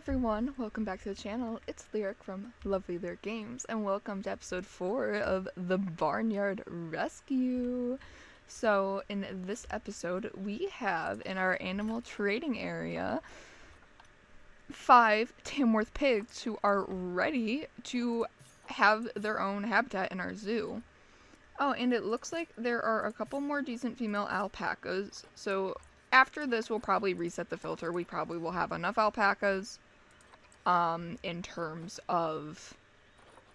everyone, welcome back to the channel. It's Lyric from Lovely Lyric Games, and welcome to episode 4 of the Barnyard Rescue. So, in this episode, we have in our animal trading area 5 Tamworth pigs who are ready to have their own habitat in our zoo. Oh, and it looks like there are a couple more decent female alpacas, so after this we'll probably reset the filter. We probably will have enough alpacas in terms of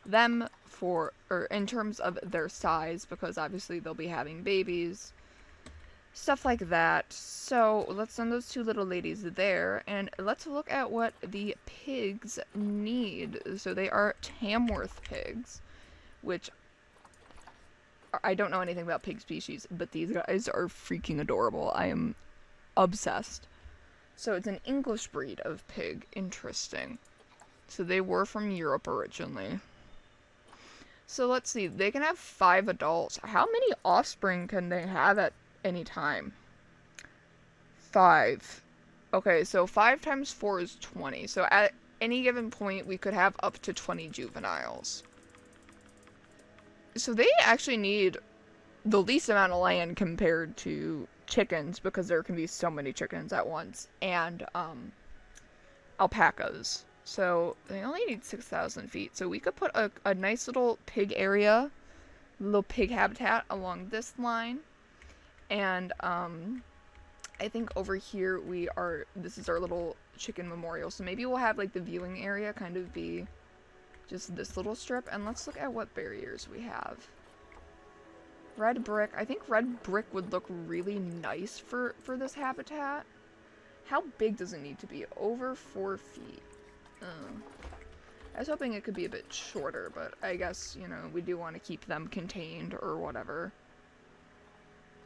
them or in terms of their size, because obviously they'll be having babies, stuff like that. So let's send those two little ladies there, and let's look at what the pigs need. So they are Tamworth pigs, which I don't know anything about pig species, but these guys are freaking adorable. I am obsessed. So it's an English breed of pig. Interesting. So they were from Europe originally. So let's see. They can have 5 adults. How many offspring can they have at any time? 5. Okay, so 5 times 4 is 20. So at any given point, we could have up to 20 juveniles. So they actually need the least amount of land compared to chickens, because there can be so many chickens at once, and alpacas. So they only need 6,000 feet. So we could put a nice little pig area, little pig habitat along this line. And I think over here this is our little chicken memorial. So maybe we'll have like the viewing area kind of be just this little strip. And let's look at what barriers we have. Red brick. I think red brick would look really nice for this habitat. How big does it need to be? Over 4 feet. I was hoping it could be a bit shorter, but I guess, you know, we do want to keep them contained or whatever.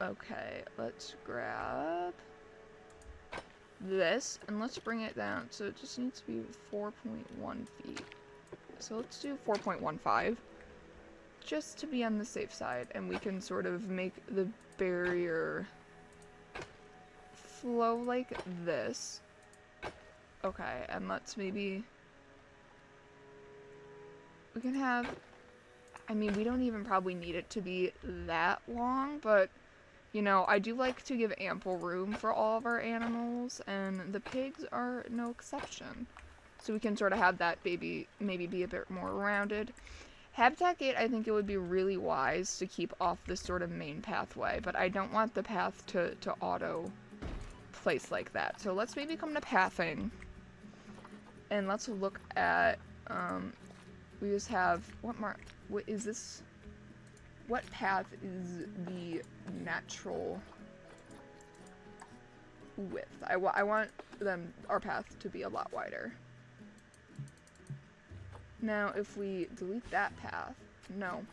Okay, let's grab this and let's bring it down. So it just needs to be 4.1 feet. So let's do 4.15. Just to be on the safe side, and we can sort of make the barrier flow like this. Okay, and let's maybe... we can have... I mean, we don't even probably need it to be that long, but, you know, I do like to give ample room for all of our animals, and the pigs are no exception. So we can sort of have that baby maybe be a bit more rounded. Habitat gate, I think it would be really wise to keep off this sort of main pathway, but I don't want the path to auto place like that. So let's maybe come to pathing, and let's look at, we just have, what is this? What path is the natural width? I want our path to be a lot wider. Now, if we delete that path, no,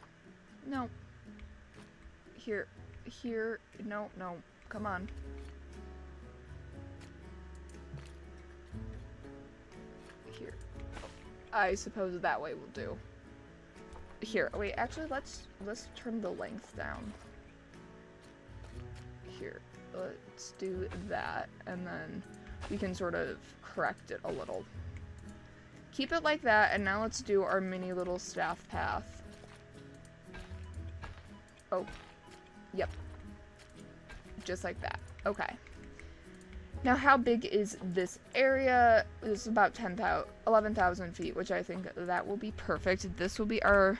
here, no, come on. Here, I suppose that way will do. Here, wait, actually, let's trim the length down. Here, let's do that, and then we can sort of correct it a little. Keep it like that, and now let's do our mini little staff path. Oh, yep. Just like that. Okay. Now, how big is this area? It's about 11,000 feet, which I think that will be perfect. This will be our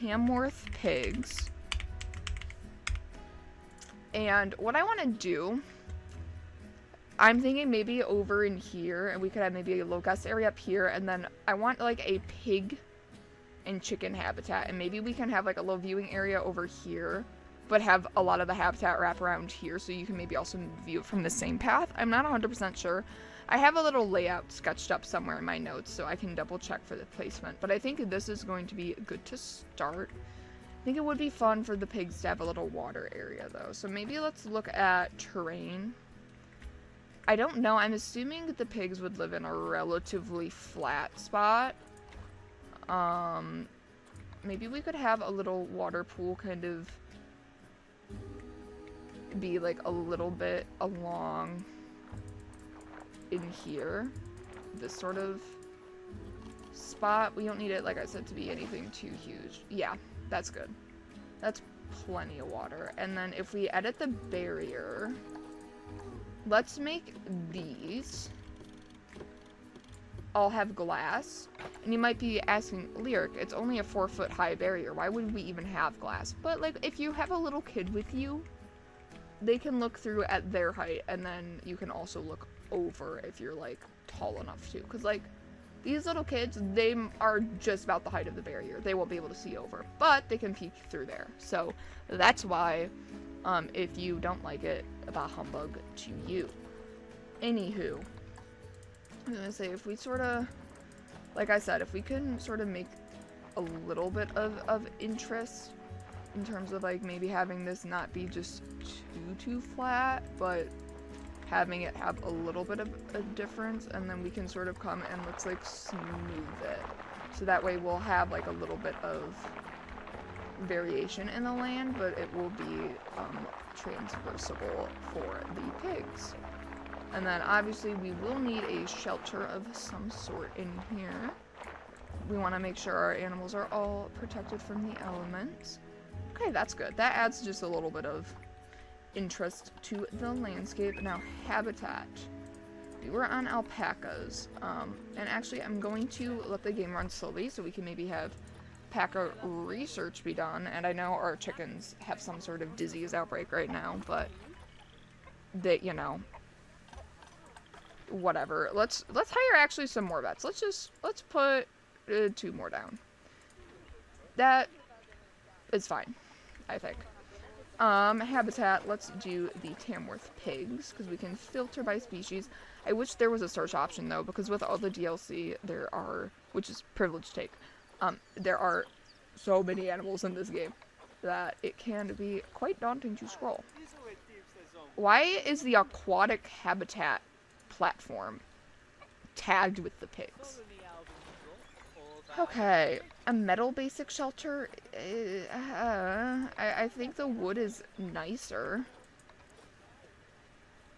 Tamworth pigs. And what I want to do... I'm thinking maybe over in here, and we could have maybe a locust area up here, and then I want like a pig and chicken habitat, and maybe we can have like a little viewing area over here, but have a lot of the habitat wrap around here, so you can maybe also view it from the same path. I'm not 100% sure. I have a little layout sketched up somewhere in my notes, so I can double check for the placement, but I think this is going to be good to start. I think it would be fun for the pigs to have a little water area though, so maybe let's look at terrain. I don't know. I'm assuming the pigs would live in a relatively flat spot. Maybe we could have a little water pool kind of be like a little bit along in here. this sort of spot. We don't need it, like I said, to be anything too huge. Yeah, that's good. That's plenty of water. And then if we edit the barrier, let's make these all have glass. And you might be asking, Lyric, it's only a 4-foot high barrier. Why would we even have glass? But like, if you have a little kid with you, they can look through at their height, and then you can also look over if you're like tall enough to. Because like, these little kids, they are just about the height of the barrier. They won't be able to see over, but they can peek through there. So that's why, if you don't like it, bah humbug to you. Anywho, I'm gonna say, if we sort of, like I said, if we can sort of make a little bit of interest in terms of like maybe having this not be just too flat, but having it have a little bit of a difference, and then we can sort of come and let's like smooth it. So that way we'll have like a little bit of variation in the land, but it will be transversable for the pigs. And then obviously we will need a shelter of some sort in here. We want to make sure our animals are all protected from the elements. Okay, that's good. That adds just a little bit of interest to the landscape. Now, habitat. We were on alpacas. And actually, I'm going to let the game run slowly so we can maybe have alpaca research be done. And I know our chickens have some sort of disease outbreak right now, but they, you know, whatever. Let's hire actually some more vets. Let's put 2 more down. That is fine, I think. Habitat, let's do the Tamworth Pigs, because we can filter by species. I wish there was a search option, though, because with all the DLC, there are, which is privilege take, there are so many animals in this game that it can be quite daunting to scroll. Why is the aquatic habitat platform tagged with the pigs? Okay, a metal basic shelter. I think the wood is nicer.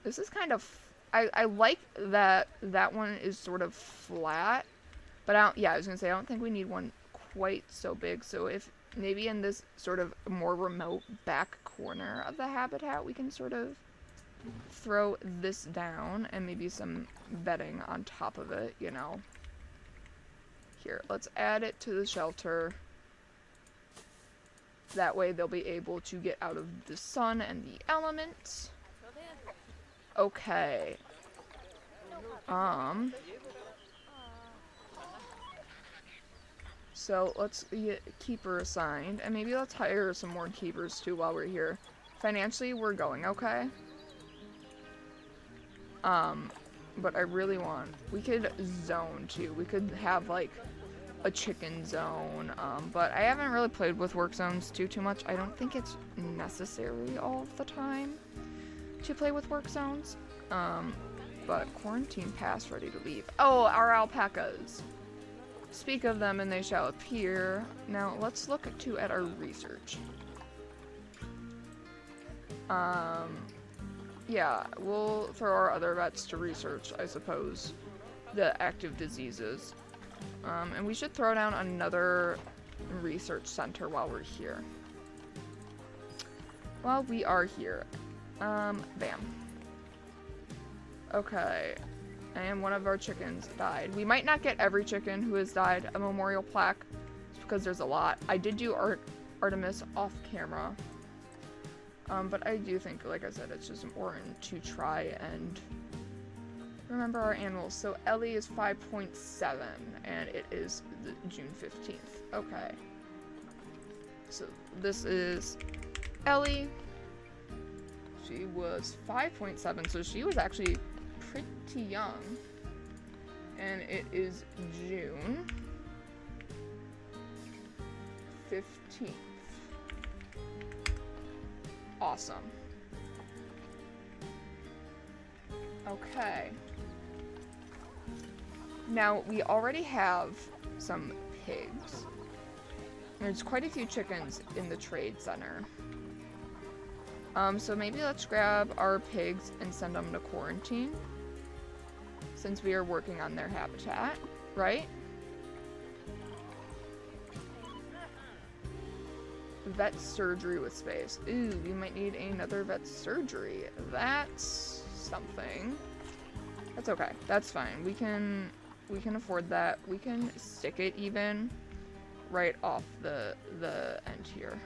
This is kind of, I like that one is sort of flat, but I was gonna say I don't think we need one quite so big. So if maybe in this sort of more remote back corner of the habitat, we can sort of throw this down and maybe some bedding on top of it, you know. Here, let's add it to the shelter. That way they'll be able to get out of the sun and the elements. Okay. So let's get keeper assigned, and maybe let's hire some more keepers too while we're here. Financially, we're going okay. But I really want, we could zone too. We could have like a chicken zone, but I haven't really played with work zones too much. I don't think it's necessary all the time to play with work zones. But quarantine pass ready to leave. Oh, our alpacas. Speak of them and they shall appear. Now let's look at our research. Yeah, we'll throw our other vets to research, I suppose, the active diseases. And we should throw down another research center while we're here. While we are here. Bam. Okay. And one of our chickens died. We might not get every chicken who has died a memorial plaque, because there's a lot. I did do Artemis off camera. But I do think, like I said, it's just important to try and remember our animals. So Ellie is 5.7, and it is June 15th. Okay. So this is Ellie. She was 5.7, so she was actually pretty young. And it is June 15th. Awesome. Okay. Now, we already have some pigs. There's quite a few chickens in the trade center. So maybe let's grab our pigs and send them to quarantine. since we are working on their habitat, right? Vet surgery with space. Ooh, we might need another vet surgery. That's something. That's okay. That's fine. We can afford that. We can stick it even right off the end here.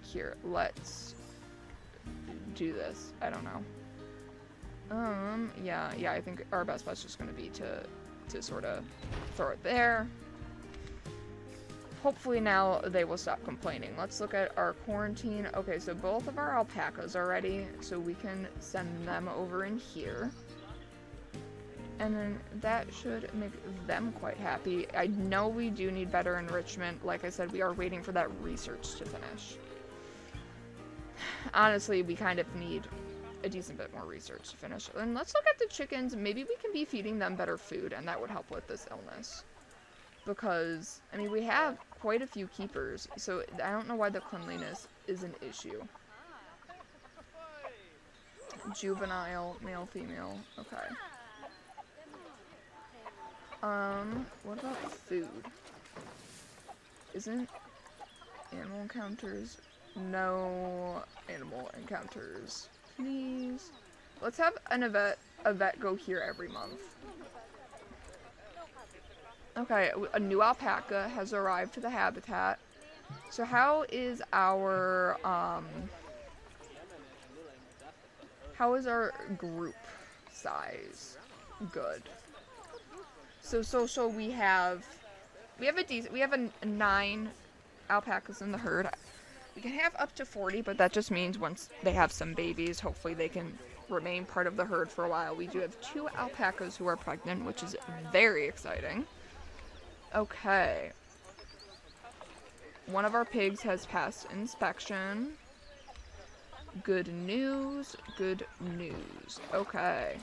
Here, let's do this. I don't know. Yeah, I think our best bet's just gonna be to sort of throw it there. Hopefully now they will stop complaining. Let's look at our quarantine. Okay, so both of our alpacas are ready, so we can send them over in here. And then that should make them quite happy. I know we do need better enrichment. Like I said, we are waiting for that research to finish. Honestly, we kind of need a decent bit more research to finish. And let's look at the chickens. Maybe we can be feeding them better food, and that would help with this illness. Because, I mean, we have quite a few keepers, so I don't know why the cleanliness is an issue. Juvenile, male, female, okay. What about food? Isn't animal encounters? No animal encounters. Please. Let's have a vet go here every month. Okay, a new alpaca has arrived to the habitat. So how is our group size? Good. So social, we have a 9 alpacas in the herd. We can have up to 40, but that just means once they have some babies, hopefully they can remain part of the herd for a while. We do have 2 alpacas who are pregnant, which is very exciting. Okay. One of our pigs has passed inspection. Good news, good news. Okay.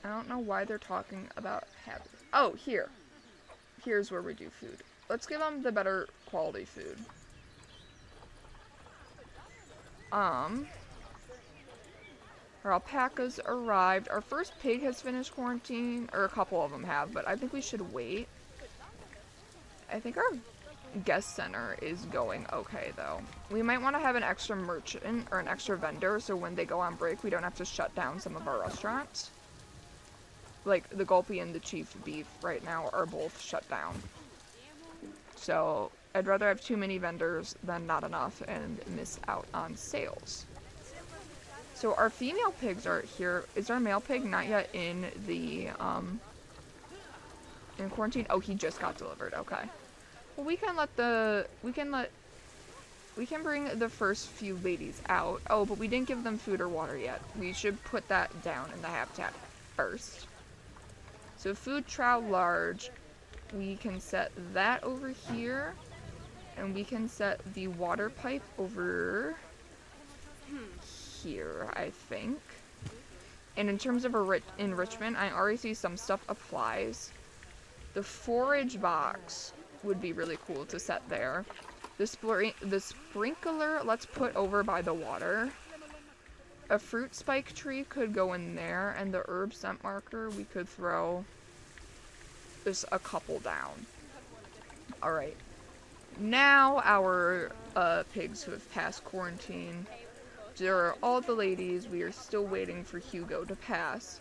I don't know why they're talking about habits. Oh, here. Here's where we do food. Let's give them the better quality food. Our alpacas arrived. Our first pig has finished quarantine, or a couple of them have, but I think we should wait. I think our guest center is going okay, though. We might want to have an extra merchant or an extra vendor, so when they go on break, we don't have to shut down some of our restaurants. Like, the Gulpy and the Chief Beef right now are both shut down. So, I'd rather have too many vendors than not enough and miss out on sales. So, our female pigs are here. Is our male pig not yet in the, in quarantine? Oh, he just got delivered. Okay. Well, we can bring the first few ladies out. Oh, but we didn't give them food or water yet. We should put that down in the habitat first. So food trough large, we can set that over here, and we can set the water pipe over here, I think. And in terms of enrichment, I already see some stuff applies. The forage box would be really cool to set there. The sprinkler, let's put over by the water. A fruit spike tree could go in there, and the herb scent marker, we could throw just a couple down. Alright. Now our pigs who have passed quarantine. There are all the ladies. We are still waiting for Hugo to pass.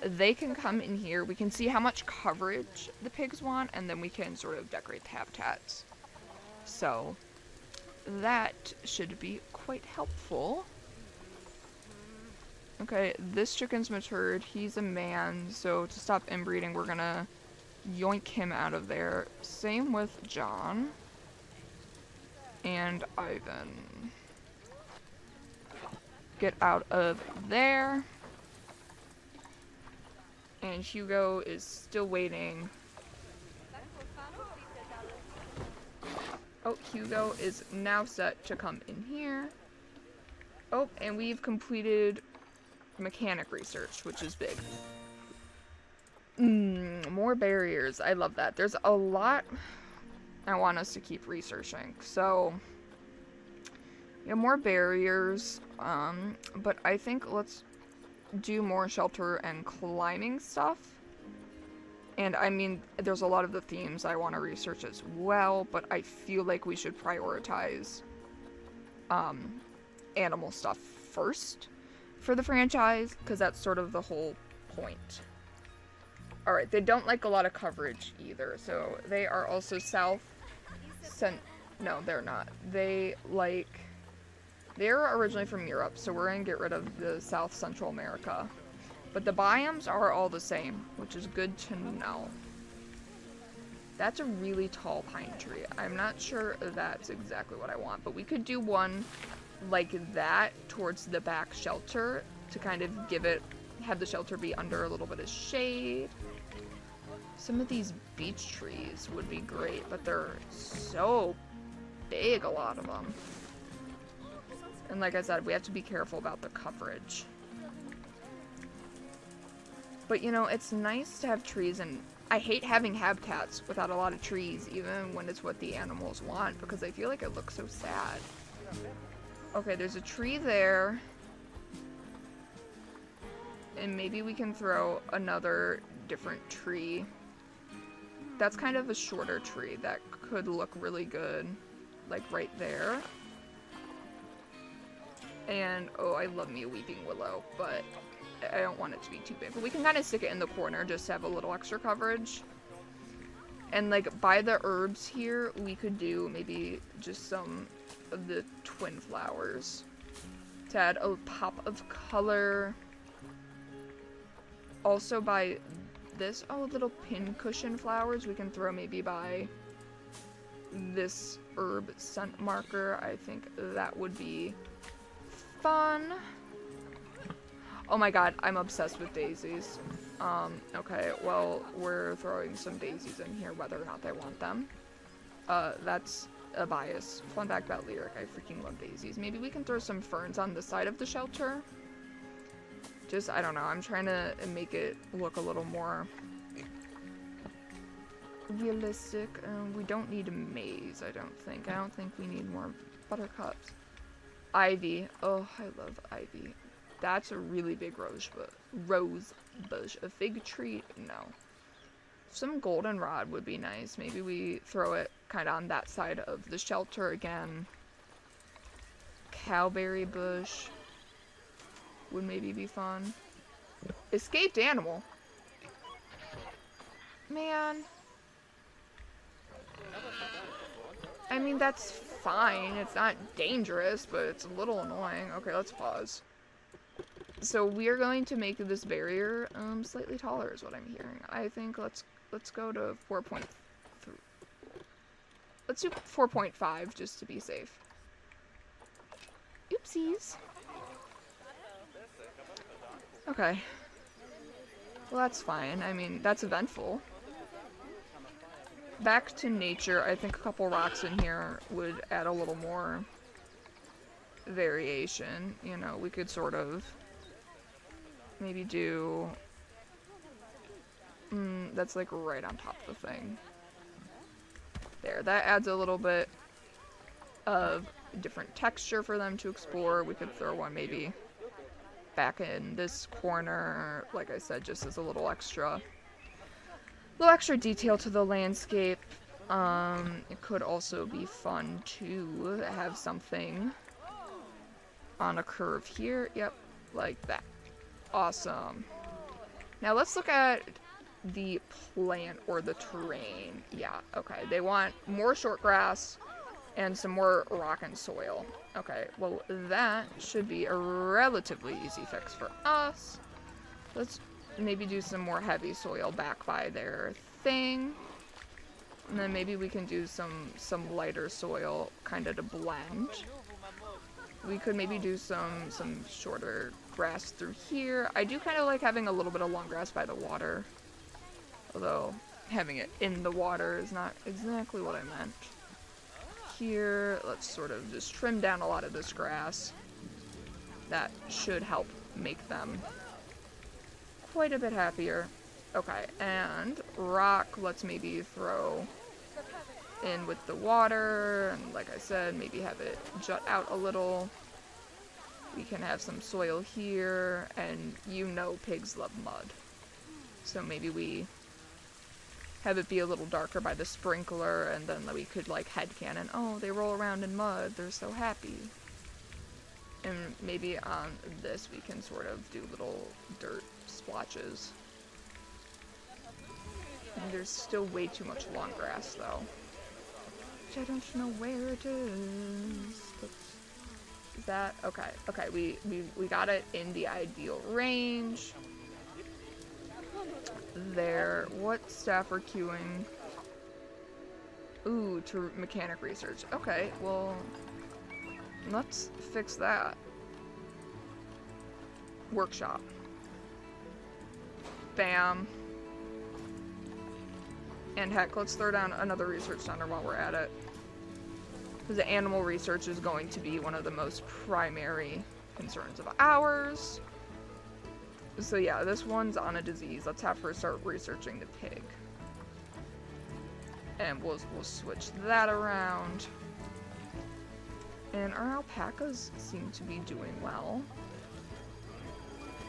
They can come in here. We can see how much coverage the pigs want, and then we can sort of decorate the habitats. So, that should be quite helpful. Okay, this chicken's matured. He's a man, so to stop inbreeding, we're gonna yoink him out of there. Same with John. And Ivan. Get out of there. And Hugo is still waiting. Oh, Hugo is now set to come in here. Oh, and we've completed mechanic research, which is big. More barriers. I love that. There's a lot I want us to keep researching. So, Yeah, more barriers, but I think let's do more shelter and climbing stuff. And I mean, there's a lot of the themes I want to research as well, but I feel like we should prioritize animal stuff first for the franchise, because that's sort of the whole point. Alright, they don't like a lot of coverage either, so they are also no, they're not. They're originally from Europe, so we're gonna get rid of the South Central America. But the biomes are all the same, which is good to know. That's a really tall pine tree. I'm not sure that's exactly what I want, but we could do one like that towards the back shelter to kind of have the shelter be under a little bit of shade. Some of these beech trees would be great, but they're so big, a lot of them. And like I said, we have to be careful about the coverage. But you know, it's nice to have trees, and I hate having habitats without a lot of trees, even when it's what the animals want, because I feel like it looks so sad. Okay, there's a tree there. And maybe we can throw another different tree. That's kind of a shorter tree that could look really good, like right there. And, oh, I love me a weeping willow, but I don't want it to be too big. But we can kind of stick it in the corner just to have a little extra coverage. And, like, by the herbs here, we could do maybe just some of the twin flowers to add a pop of color. Also, by this, little pincushion flowers, we can throw maybe by this herb scent marker. I think that would be fun. Oh my god, I'm obsessed with daisies. Okay, well, we're throwing some daisies in here, whether or not they want them. That's a bias. Fun fact about Lyric, I freaking love daisies. Maybe we can throw some ferns on the side of the shelter. Just, I don't know, I'm trying to make it look a little more realistic. We don't need a maze, I don't think. I don't think we need more buttercups. Ivy. Oh, I love ivy. That's a really big rose bush. A fig tree? No. Some goldenrod would be nice. Maybe we throw it kind of on that side of the shelter again. Cowberry bush would maybe be fun. Escaped animal. Man. I mean, that's fine. It's not dangerous, but it's a little annoying. Okay, let's pause. So we are going to make this barrier slightly taller is what I'm hearing. I think let's go to 4.3. Let's do 4.5 just to be safe. Oopsies. Okay. Well, that's fine. I mean, that's eventful. Back to nature. I think a couple rocks in here would add a little more variation. You know, we could sort of maybe do... that's like right on top of the thing. There, that adds a little bit of different texture for them to explore. We could throw one maybe back in this corner, like I said, just as a little extra detail to the landscape. It could also be fun to have something on a curve here. Yep, like that. Awesome. Now let's look at the plant or the terrain. Yeah, okay. They want more short grass and some more rock and soil. Okay, well that should be a relatively easy fix for us. Let's maybe do some more heavy soil back by their thing. And then maybe we can do some lighter soil kind of to blend. We could maybe do some shorter grass through here. I do kind of like having a little bit of long grass by the water. Although having it in the water is not exactly what I meant. Here, let's sort of just trim down a lot of this grass. That should help make them quite a bit happier. Okay, and rock, let's maybe throw in with the water, and like I said, maybe have it jut out a little. We can have some soil here, and you know pigs love mud. So maybe we have it be a little darker by the sprinkler, and then we could like headcanon, oh, they roll around in mud, they're so happy. And maybe on this we can sort of do little dirt splotches. And there's still way too much long grass though. Which I don't know where it is. Is that okay? Okay, we got it in the ideal range. There. What staff are queuing? Ooh, to mechanic research. Okay, well, let's fix that. Workshop. Bam. And heck, let's throw down another research center while we're at it. Because the animal research is going to be one of the most primary concerns of ours. So yeah, this one's on a disease. Let's have her start researching the pig. And we'll switch that around. And our alpacas seem to be doing well.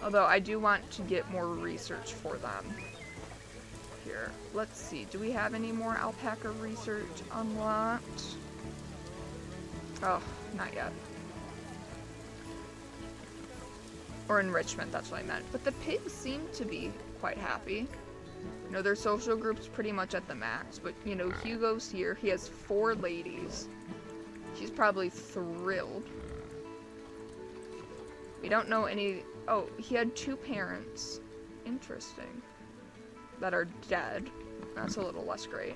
Although I do want to get more research for them. Here, let's see. Do we have any more alpaca research unlocked? Oh, not yet. Or enrichment, that's what I meant. But the pigs seem to be quite happy. You know, their social group's pretty much at the max. But, you know, Hugo's here. He has 4 ladies. She's probably thrilled. We don't know any... Oh, he had 2 parents. Interesting. That are dead. That's a little less great.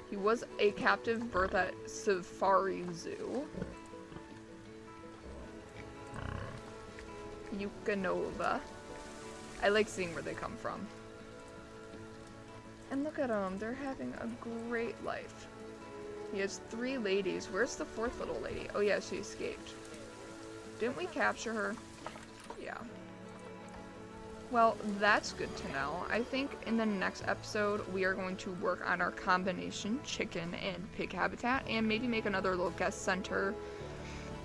He was a captive birth at Safari Zoo. Yukonova. I like seeing where they come from. And look at them. They're having a great life. He has 3 ladies. Where's the 4th little lady? Oh yeah, she escaped. Didn't we capture her? Yeah. Well, that's good to know. I think in the next episode, we are going to work on our combination chicken and pig habitat, and maybe make another little guest center,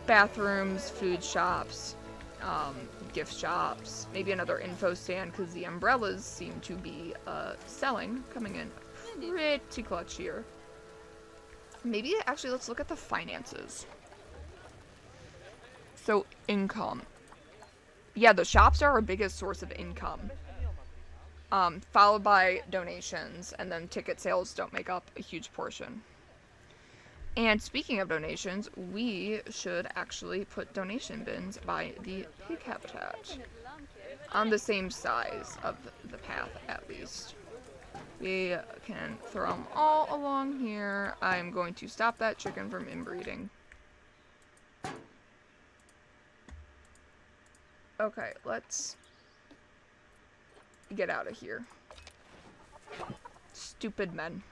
bathrooms, food shops, gift shops, maybe another info stand, because the umbrellas seem to be coming in pretty clutch here. Maybe, actually, let's look at the finances. So, income. Yeah, the shops are our biggest source of income. Followed by donations, and then ticket sales don't make up a huge portion. And speaking of donations, we should actually put donation bins by the pig habitat. On the same size of the path, at least. We can throw them all along here. I'm going to stop that chicken from inbreeding. Okay, let's get out of here. Stupid men.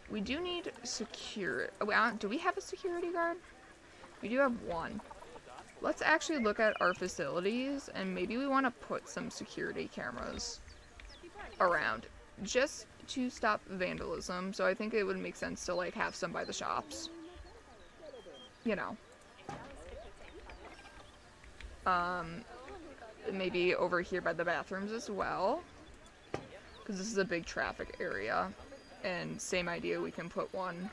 We do need security. Do we have a security guard? We do have 1. Let's actually look at our facilities, and maybe we want to put some security cameras around just to stop vandalism. So I think it would make sense to like have some by the shops. You know. Maybe over here by the bathrooms as well. Because this is a big traffic area. And same idea, we can put one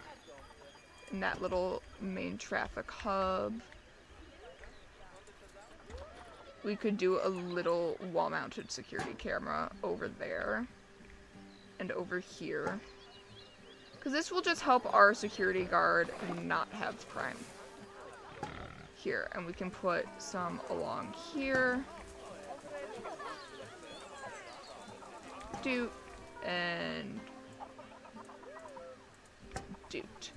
in that little main traffic hub. We could do a little wall-mounted security camera over there. And over here. Because this will just help our security guard not have crime. Here, and we can put some along here. Doot. And doot.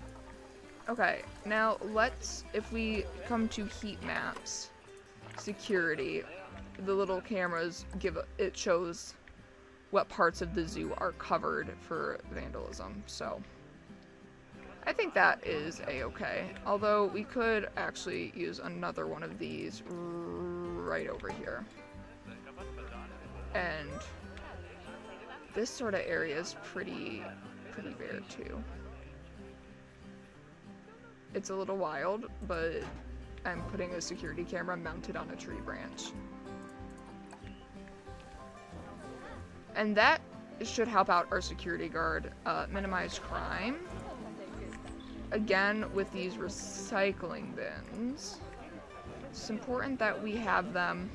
Okay, now let's, if we come to heat maps, security, the little cameras it shows what parts of the zoo are covered for vandalism, so I think that is a-okay. Although we could actually use another one of these right over here. This sort of area is pretty bare too. It's a little wild, but I'm putting a security camera mounted on a tree branch. And that should help out our security guard minimize crime. Again, with these recycling bins, it's important that we have them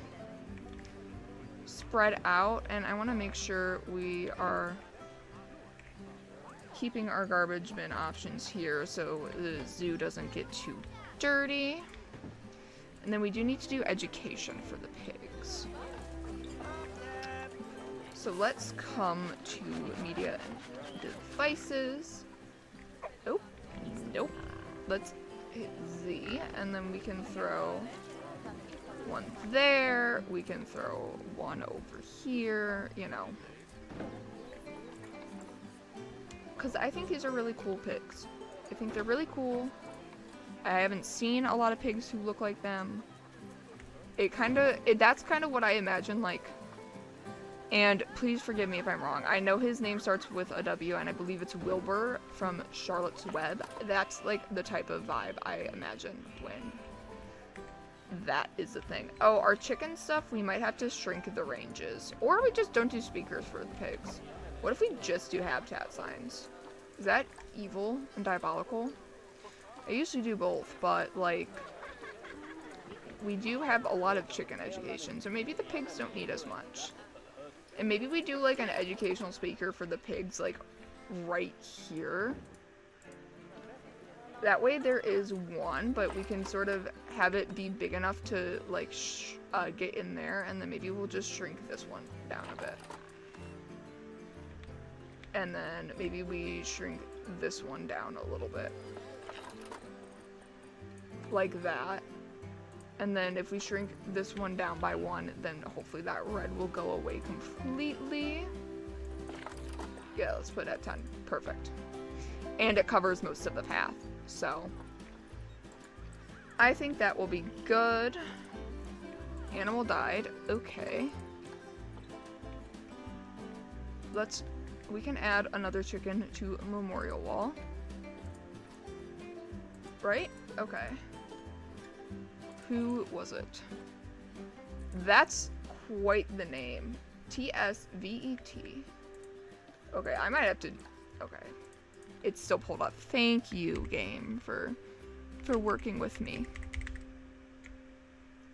spread out, and I want to make sure we are keeping our garbage bin options here so the zoo doesn't get too dirty. And then we do need to do education for the pigs. So let's come to media and devices. Oh, nope. Let's hit Z, and then we can throw one there. We can throw one over here, you know. Because I think these are really cool pigs. I think they're really cool. I haven't seen a lot of pigs who look like them. That's kind of what I imagine, like. And please forgive me if I'm wrong. I know his name starts with a W, and I believe it's Wilbur from Charlotte's Web. That's like the type of vibe I imagine when that is the thing. Oh, our chicken stuff, we might have to shrink the ranges. Or we just don't do speakers for the pigs. What if we just do habitat signs? Is that evil and diabolical? I usually do both, but like, we do have a lot of chicken education, so maybe the pigs don't need as much. And maybe we do like an educational speaker for the pigs, like right here. That way there is one, but we can sort of have it be big enough to like get in there, and then maybe we'll just shrink this one down a bit. And then maybe we shrink this one down a little bit. Like that. And then if we shrink this one down by one, then hopefully that red will go away completely. Yeah, let's put it at 10. Perfect. And it covers most of the path. So I think that will be good. Animal died. Okay. We can add another chicken to Memorial Wall. Right? Okay. Who was it? That's quite the name. TSVET. Okay, I might have to... Okay. It's still pulled up. Thank you, game, for working with me.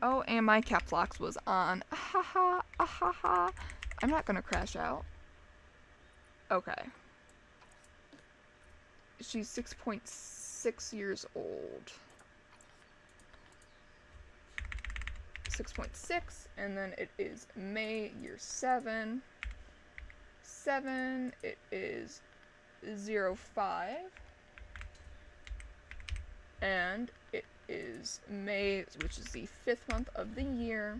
Oh, and my caps locks was on. Ahaha, ahaha. I'm not gonna crash out. Okay. She's 6.6 years old. 6.6, and then it is May, year 7. 7, it is 05. And it is May, which is the 5th month of the year.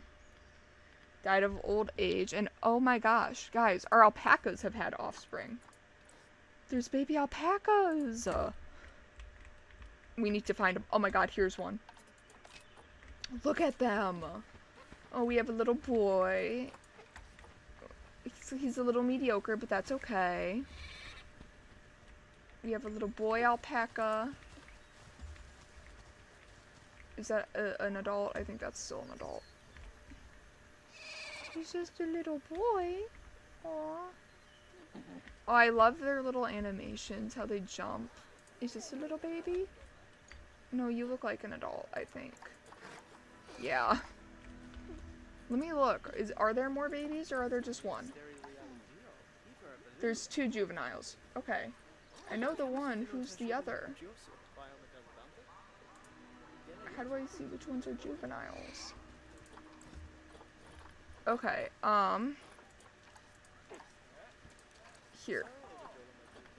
Died of old age, and oh my gosh, guys, our alpacas have had offspring. There's baby alpacas! We need to find them. Oh my god, here's one. Look at them! Oh, we have a little boy. He's a little mediocre, but that's okay. We have a little boy alpaca. Is that an adult? I think that's still an adult. He's just a little boy. Aww. Oh, I love their little animations, how they jump. Is this a little baby? No, you look like an adult, I think. Yeah. Let me look. Are there more babies, or are there just one? There's 2 juveniles. Okay. I know the one. Who's the other? How do I see which ones are juveniles? Okay, here.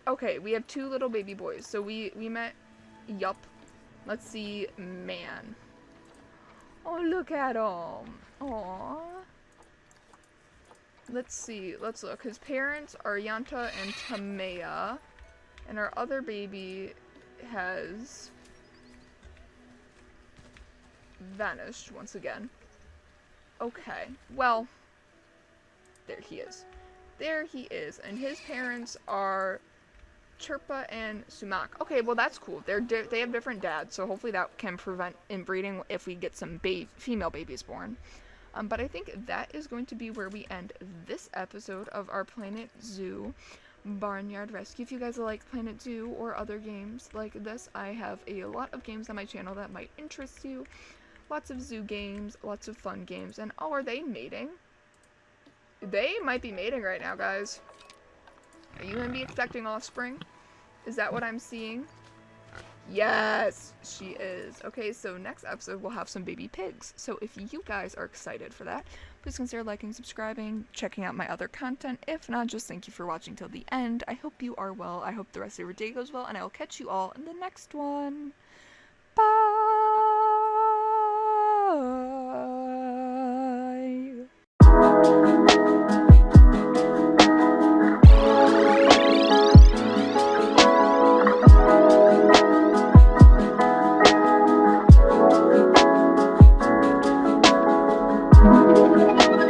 Okay, we have 2 little baby boys. So we met, yup. Let's see, man. Oh, look at him. Aww. Let's see, let's look. His parents are Yanta and Tamea. And our other baby has vanished once again. Okay, well, there he is. There he is, and his parents are Chirpa and Sumac. Okay, well that's cool. They have different dads, so hopefully that can prevent inbreeding if we get some female babies born. But I think that is going to be where we end this episode of our Planet Zoo Barnyard Rescue. If you guys like Planet Zoo or other games like this, I have a lot of games on my channel that might interest you. Lots of zoo games, lots of fun games. And oh, are they mating? They might be mating right now, guys. Are you going to be expecting offspring? Is that what I'm seeing? Yes, she is. Okay, so next episode we'll have some baby pigs. So if you guys are excited for that, please consider liking, subscribing, checking out my other content. If not, just thank you for watching till the end. I hope you are well. I hope the rest of your day goes well, and I will catch you all in the next one.